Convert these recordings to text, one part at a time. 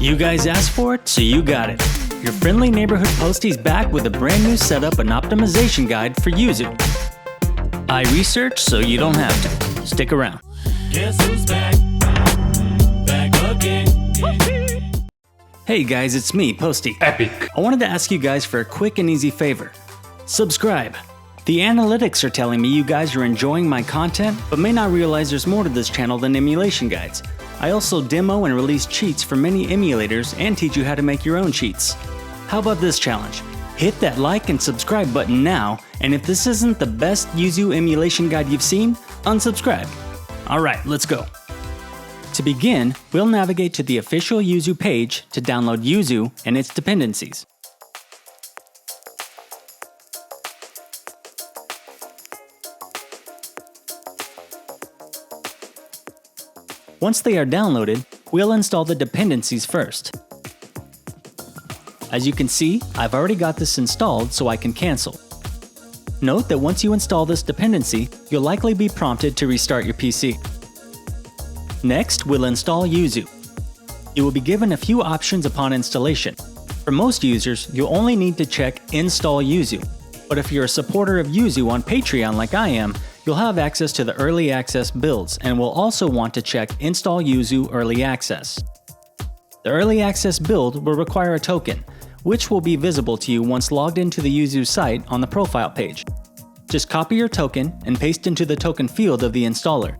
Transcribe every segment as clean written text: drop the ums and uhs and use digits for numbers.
You guys asked for it, so you got it. Your friendly neighborhood postie's back with a brand new setup and optimization guide for Yuzu. I researched so you don't have to. Stick around. Guess who's back? Back again. Hey guys, it's me, Posty. Epic. I wanted to ask you guys for a quick and easy favor. Subscribe. The analytics are telling me you guys are enjoying my content, but may not realize there's more to this channel than emulation guides. I also demo and release cheats for many emulators and teach you how to make your own cheats. How about this challenge? Hit that like and subscribe button now, and if this isn't the best Yuzu emulation guide you've seen, unsubscribe. Alright, let's go. To begin, we'll navigate to the official Yuzu page to download Yuzu and its dependencies. Once they are downloaded, we'll install the dependencies first. As you can see, I've already got this installed so I can cancel. Note that once you install this dependency, you'll likely be prompted to restart your PC. Next, we'll install Yuzu. You will be given a few options upon installation. For most users, you'll only need to check Install Yuzu, but if you're a supporter of Yuzu on Patreon like I am, you'll have access to the early access builds and will also want to check Install Yuzu Early Access. The early access build will require a token, which will be visible to you once logged into the Yuzu site on the profile page. Just copy your token and paste into the token field of the installer.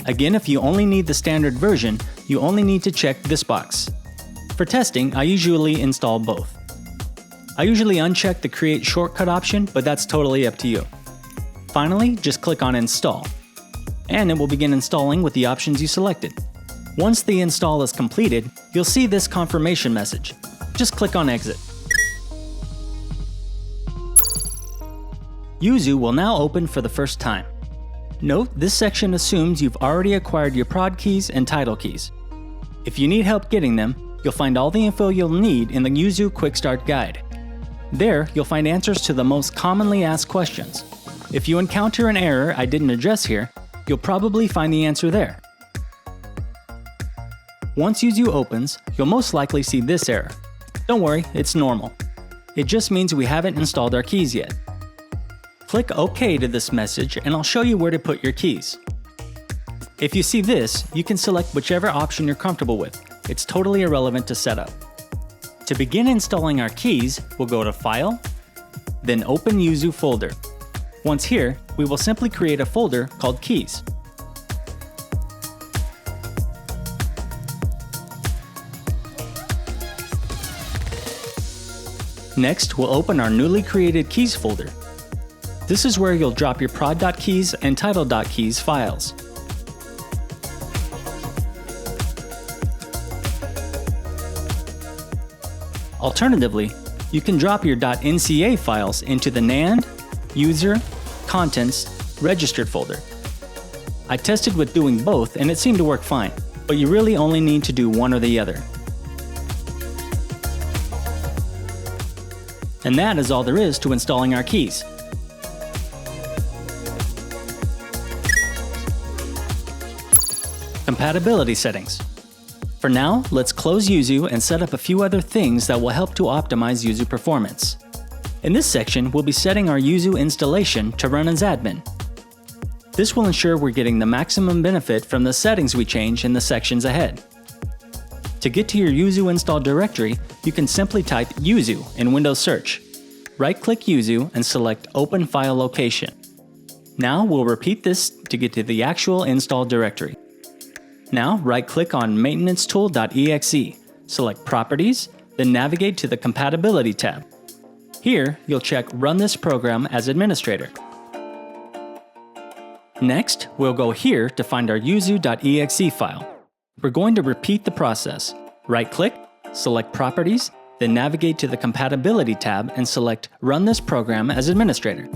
Again, if you only need the standard version, you only need to check this box. For testing, I usually install both. I usually uncheck the create shortcut option, but that's totally up to you. Finally, just click on Install, and it will begin installing with the options you selected. Once the install is completed, you'll see this confirmation message. Just click on Exit. Yuzu will now open for the first time. Note, this section assumes you've already acquired your prod keys and title keys. If you need help getting them, you'll find all the info you'll need in the Yuzu Quickstart guide. There, you'll find answers to the most commonly asked questions. If you encounter an error I didn't address here, you'll probably find the answer there. Once Yuzu opens, you'll most likely see this error. Don't worry, it's normal. It just means we haven't installed our keys yet. Click OK to this message and I'll show you where to put your keys. If you see this, you can select whichever option you're comfortable with. It's totally irrelevant to setup. To begin installing our keys, we'll go to File, then Open Yuzu folder. Once here, we will simply create a folder called Keys. Next, we'll open our newly created Keys folder. This is where you'll drop your prod.keys and Untitled.keys files. Alternatively, you can drop your .nca files into the NAND, User, Contents, Registered folder. I tested with doing both and it seemed to work fine, but you really only need to do one or the other. And that is all there is to installing our keys. Compatibility settings. For now, let's close Yuzu and set up a few other things that will help to optimize Yuzu performance. In this section, we'll be setting our Yuzu installation to run as admin. This will ensure we're getting the maximum benefit from the settings we change in the sections ahead. To get to your Yuzu install directory, you can simply type Yuzu in Windows Search. Right-click Yuzu and select Open File Location. Now we'll repeat this to get to the actual install directory. Now right-click on maintenancetool.exe, select Properties, then navigate to the Compatibility tab. Here, you'll check Run this program as administrator. Next, we'll go here to find our yuzu.exe file. We're going to repeat the process. Right-click, select Properties, then navigate to the Compatibility tab and select Run this program as administrator.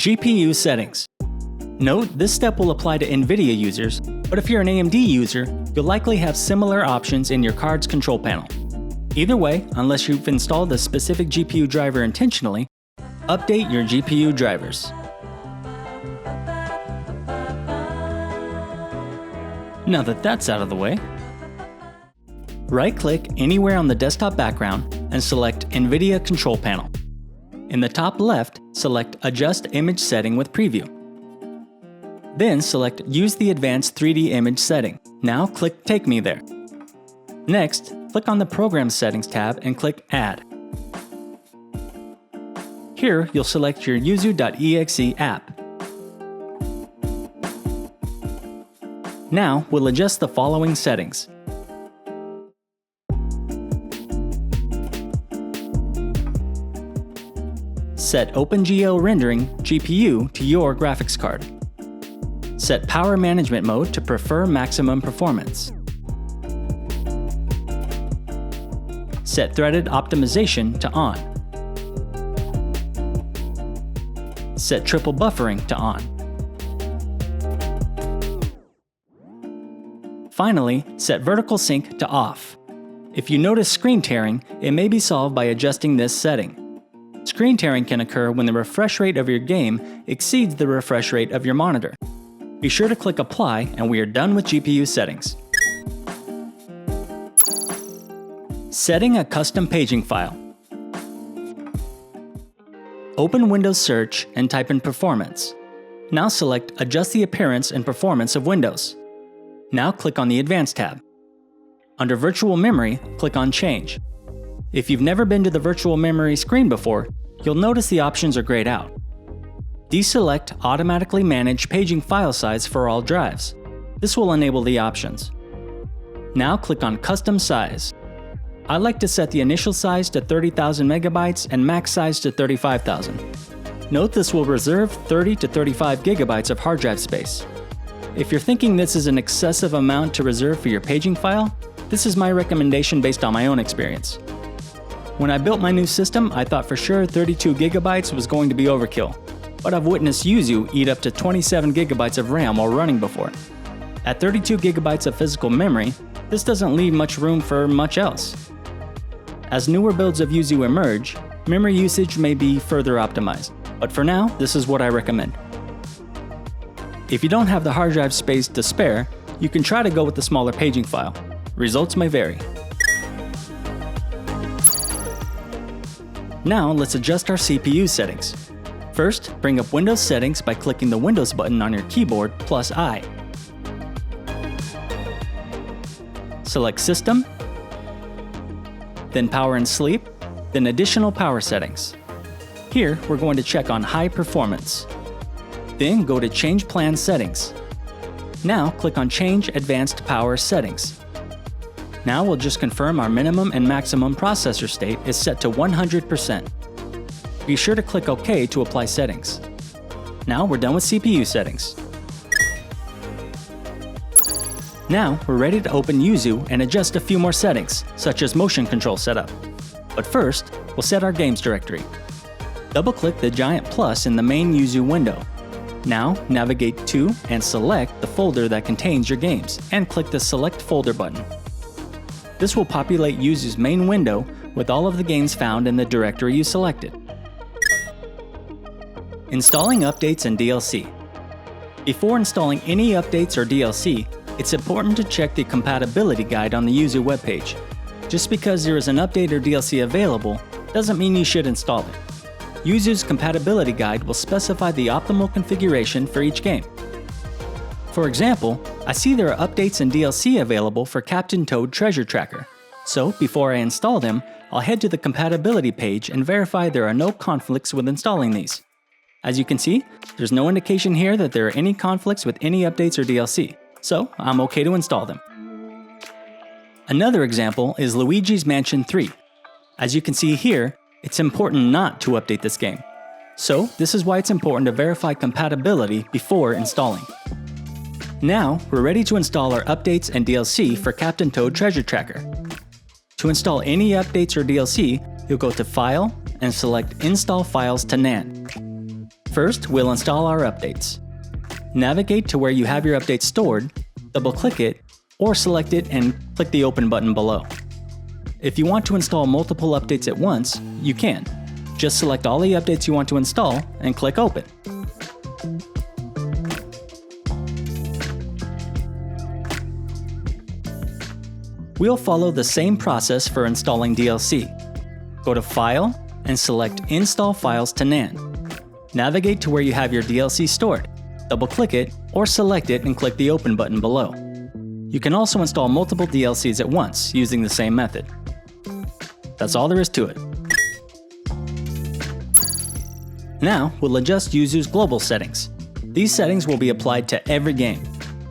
GPU settings. Note, this step will apply to NVIDIA users, but if you're an AMD user, you'll likely have similar options in your card's control panel. Either way, unless you've installed a specific GPU driver intentionally, update your GPU drivers. Now that that's out of the way, right-click anywhere on the desktop background and select NVIDIA Control Panel. In the top left, select Adjust Image Setting with Preview. Then select Use the Advanced 3D Image Setting. Now click Take Me there. Next, click on the Program Settings tab and click Add. Here, you'll select your Yuzu.exe app. Now, we'll adjust the following settings. Set OpenGL Rendering GPU to your graphics card. Set Power Management Mode to prefer maximum performance. Set Threaded Optimization to On. Set Triple Buffering to On. Finally, set Vertical Sync to Off. If you notice screen tearing, it may be solved by adjusting this setting. Screen tearing can occur when the refresh rate of your game exceeds the refresh rate of your monitor. Be sure to click Apply and we are done with GPU settings. Setting a custom paging file. Open Windows Search and type in Performance. Now select Adjust the appearance and performance of Windows. Now click on the Advanced tab. Under Virtual Memory, click on Change. If you've never been to the virtual memory screen before, you'll notice the options are grayed out. Deselect Automatically Manage Paging File Size for all drives. This will enable the options. Now click on Custom Size. I like to set the initial size to 30,000 megabytes and max size to 35,000. Note this will reserve 30 to 35 gigabytes of hard drive space. If you're thinking this is an excessive amount to reserve for your paging file, this is my recommendation based on my own experience. When I built my new system, I thought for sure 32 gigabytes was going to be overkill, but I've witnessed Yuzu eat up to 27 gigabytes of RAM while running before. At 32 gigabytes of physical memory, this doesn't leave much room for much else. As newer builds of Yuzu emerge, memory usage may be further optimized, but for now, this is what I recommend. If you don't have the hard drive space to spare, you can try to go with the smaller paging file. Results may vary. Now let's adjust our CPU settings. First, bring up Windows Settings by clicking the Windows button on your keyboard plus I. Select System, then Power and Sleep, then Additional Power Settings. Here, we're going to check on High Performance. Then go to Change Plan Settings. Now click on Change Advanced Power Settings. Now we'll just confirm our minimum and maximum processor state is set to 100%. Be sure to click OK to apply settings. Now we're done with CPU settings. Now we're ready to open Yuzu and adjust a few more settings, such as motion control setup. But first, we'll set our games directory. Double-click the giant plus in the main Yuzu window. Now, navigate to and select the folder that contains your games, and click the Select Folder button. This will populate Yuzu's main window with all of the games found in the directory you selected. Installing updates and DLC. Before installing any updates or DLC, it's important to check the compatibility guide on the Yuzu webpage. Just because there is an update or DLC available doesn't mean you should install it. Yuzu's compatibility guide will specify the optimal configuration for each game. For example, I see there are updates and DLC available for Captain Toad Treasure Tracker. So before I install them, I'll head to the compatibility page and verify there are no conflicts with installing these. As you can see, there's no indication here that there are any conflicts with any updates or DLC, so I'm okay to install them. Another example is Luigi's Mansion 3. As you can see here, it's important not to update this game. So this is why it's important to verify compatibility before installing. Now, we're ready to install our updates and DLC for Captain Toad Treasure Tracker. To install any updates or DLC, you'll go to File and select Install Files to NAND. First, we'll install our updates. Navigate to where you have your updates stored, double-click it, or select it and click the Open button below. If you want to install multiple updates at once, you can. Just select all the updates you want to install and click Open. We'll follow the same process for installing DLC. Go to File and select Install Files to NAND. Navigate to where you have your DLC stored, double-click it, or select it and click the Open button below. You can also install multiple DLCs at once using the same method. That's all there is to it. Now, we'll adjust Yuzu's global settings. These settings will be applied to every game.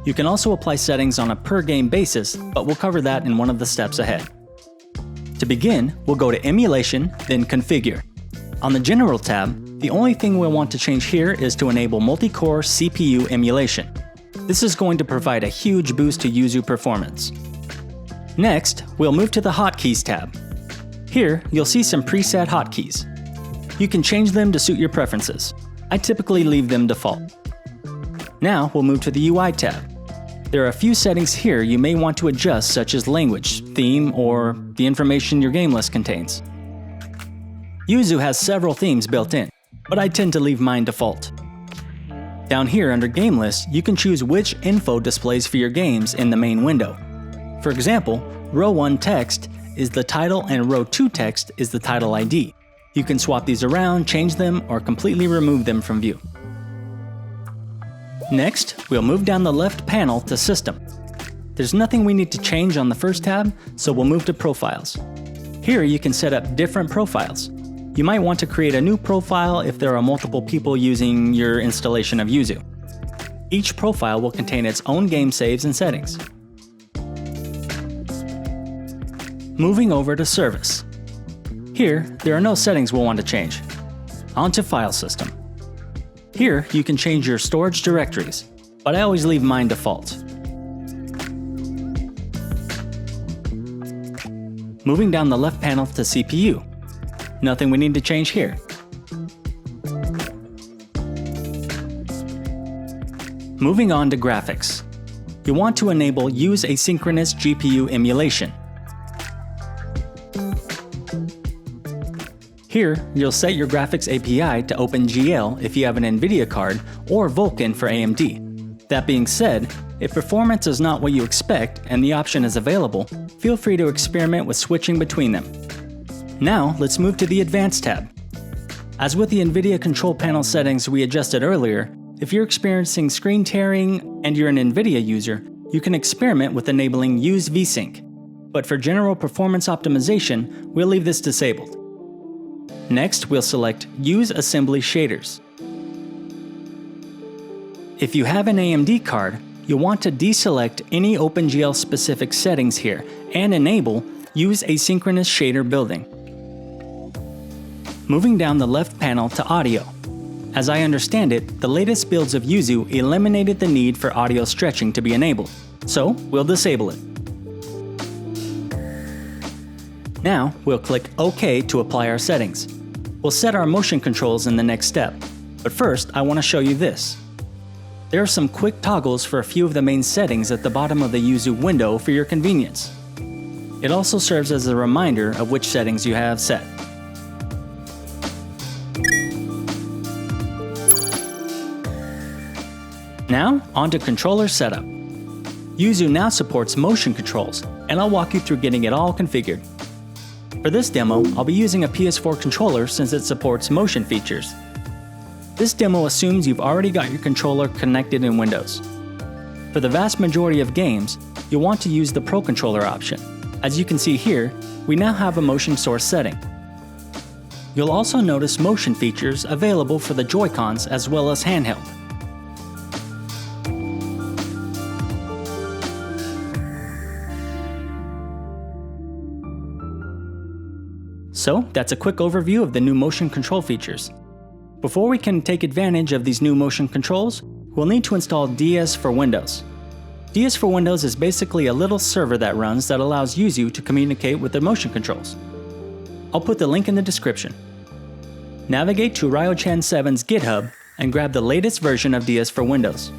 You can also apply settings on a per-game basis, but we'll cover that in one of the steps ahead. To begin, we'll go to Emulation, then Configure. On the General tab, the only thing we'll want to change here is to enable multi-core CPU emulation. This is going to provide a huge boost to Yuzu performance. Next, we'll move to the Hotkeys tab. Here, you'll see some preset hotkeys. You can change them to suit your preferences. I typically leave them default. Now, we'll move to the UI tab. There are a few settings here you may want to adjust, such as language, theme, or the information your game list contains. Yuzu has several themes built in, but I tend to leave mine default. Down here under Game List, you can choose which info displays for your games in the main window. For example, Row 1 text is the title and Row 2 text is the title ID. You can swap these around, change them, or completely remove them from view. Next, we'll move down the left panel to System. There's nothing we need to change on the first tab, so we'll move to Profiles. Here you can set up different profiles. You might want to create a new profile if there are multiple people using your installation of Yuzu. Each profile will contain its own game saves and settings. Moving over to Service. Here, there are no settings we'll want to change. On to File System. Here, you can change your storage directories, but I always leave mine default. Moving down the left panel to CPU. Nothing we need to change here. Moving on to graphics. You want to enable Use Asynchronous GPU Emulation. Here, you'll set your graphics API to OpenGL if you have an NVIDIA card, or Vulkan for AMD. That being said, if performance is not what you expect and the option is available, feel free to experiment with switching between them. Now, let's move to the Advanced tab. As with the NVIDIA control panel settings we adjusted earlier, if you're experiencing screen tearing and you're an NVIDIA user, you can experiment with enabling Use VSync. But for general performance optimization, we'll leave this disabled. Next, we'll select Use Assembly Shaders. If you have an AMD card, you'll want to deselect any OpenGL specific settings here and enable Use Asynchronous Shader Building. Moving down the left panel to Audio. As I understand it, the latest builds of Yuzu eliminated the need for audio stretching to be enabled, so we'll disable it. Now, we'll click OK to apply our settings. We'll set our motion controls in the next step, but first I want to show you this. There are some quick toggles for a few of the main settings at the bottom of the Yuzu window for your convenience. It also serves as a reminder of which settings you have set. Now, on to controller setup. Yuzu now supports motion controls, and I'll walk you through getting it all configured. For this demo, I'll be using a PS4 controller since it supports motion features. This demo assumes you've already got your controller connected in Windows. For the vast majority of games, you'll want to use the Pro Controller option. As you can see here, we now have a motion source setting. You'll also notice motion features available for the Joy-Cons as well as handheld. So, that's a quick overview of the new motion control features. Before we can take advantage of these new motion controls, we'll need to install DS for Windows. DS for Windows is basically a little server that runs that allows Yuzu to communicate with their motion controls. I'll put the link in the description. Navigate to Ryochan7's GitHub and grab the latest version of DS for Windows.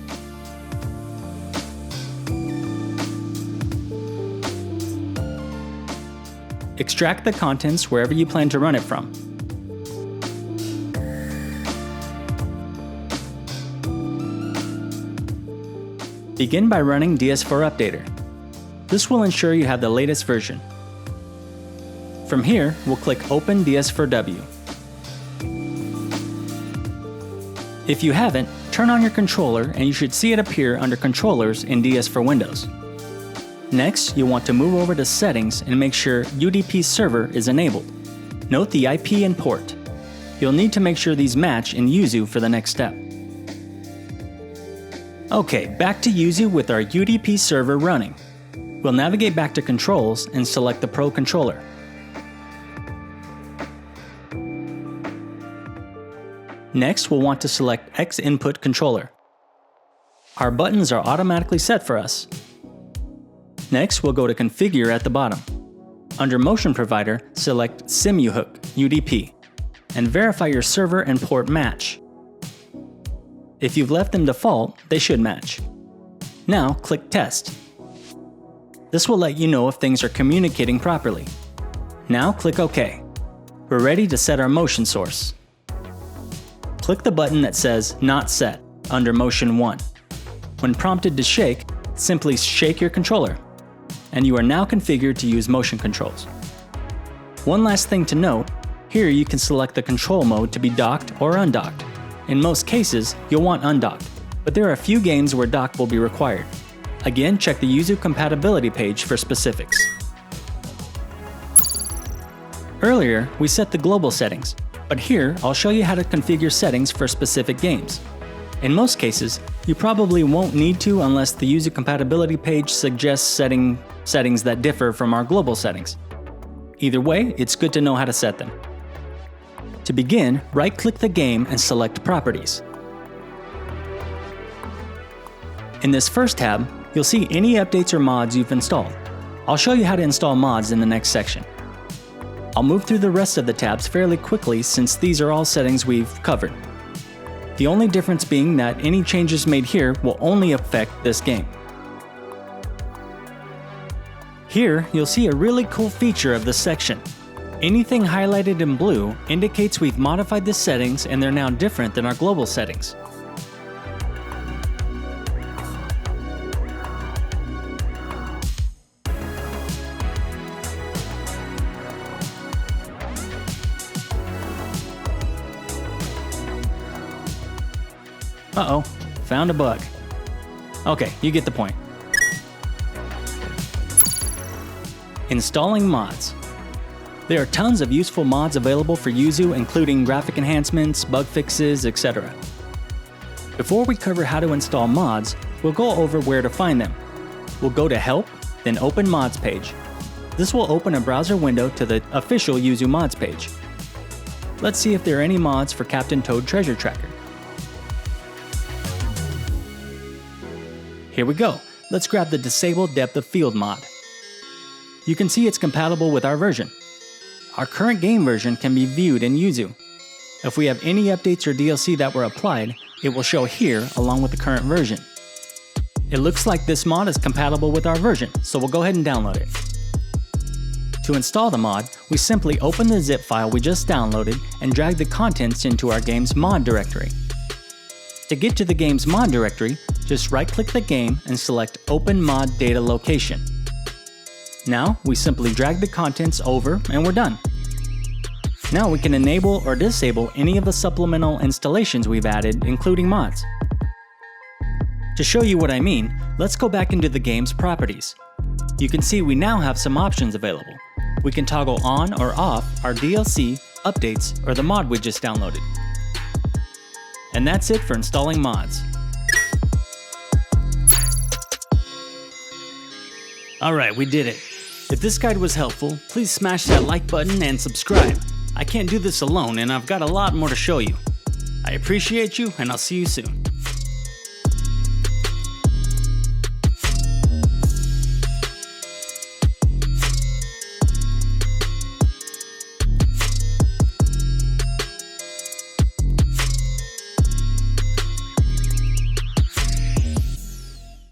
extract the contents wherever you plan to run it from. Begin by running DS4 Updater. This will ensure you have the latest version. From here, we'll click Open DS4W. If you haven't, turn on your controller and you should see it appear under Controllers in DS4 Windows. Next, you'll want to move over to Settings and make sure UDP Server is enabled. Note the IP and port. You'll need to make sure these match in Yuzu for the next step. Okay, back to Yuzu with our UDP server running. We'll navigate back to Controls and select the Pro controller. Next, we'll want to select X Input Controller. Our buttons are automatically set for us. Next, we'll go to Configure at the bottom. Under Motion Provider, select SimuHook UDP and verify your server and port match. If you've left them default, they should match. Now, click Test. This will let you know if things are communicating properly. Now, click OK. We're ready to set our motion source. Click the button that says Not Set under Motion 1. When prompted to shake, simply shake your controller, and you are now configured to use motion controls. One last thing to note, here you can select the control mode to be docked or undocked. In most cases, you'll want undocked, but there are a few games where dock will be required. Again, check the Yuzu compatibility page for specifics. Earlier, we set the global settings, but here I'll show you how to configure settings for specific games. In most cases, you probably won't need to unless the Yuzu compatibility page suggests settings that differ from our global settings. Either way, it's good to know how to set them. To begin, right-click the game and select Properties. In this first tab, you'll see any updates or mods you've installed. I'll show you how to install mods in the next section. I'll move through the rest of the tabs fairly quickly since these are all settings we've covered. The only difference being that any changes made here will only affect this game. Here, you'll see a really cool feature of this section. Anything highlighted in blue indicates we've modified the settings and they're now different than our global settings. Uh-oh, found a bug. Okay, you get the point. Installing mods. There are tons of useful mods available for Yuzu, including graphic enhancements, bug fixes, etc. Before we cover how to install mods, we'll go over where to find them. We'll go to Help, then Open Mods page. This will open a browser window to the official Yuzu mods page. Let's see if there are any mods for Captain Toad Treasure Tracker. Here we go. Let's grab the Disable Depth of Field mod. You can see it's compatible with our version. Our current game version can be viewed in Yuzu. If we have any updates or DLC that were applied, it will show here along with the current version. It looks like this mod is compatible with our version, so we'll go ahead and download it. To install the mod, we simply open the zip file we just downloaded and drag the contents into our game's mod directory. To get to the game's mod directory, just right-click the game and select Open Mod Data Location. Now, we simply drag the contents over and we're done. Now we can enable or disable any of the supplemental installations we've added, including mods. To show you what I mean, let's go back into the game's properties. You can see we now have some options available. We can toggle on or off our DLC, updates, or the mod we just downloaded. And that's it for installing mods. Alright, we did it. If this guide was helpful, please smash that like button and subscribe. I can't do this alone and I've got a lot more to show you. I appreciate you and I'll see you soon.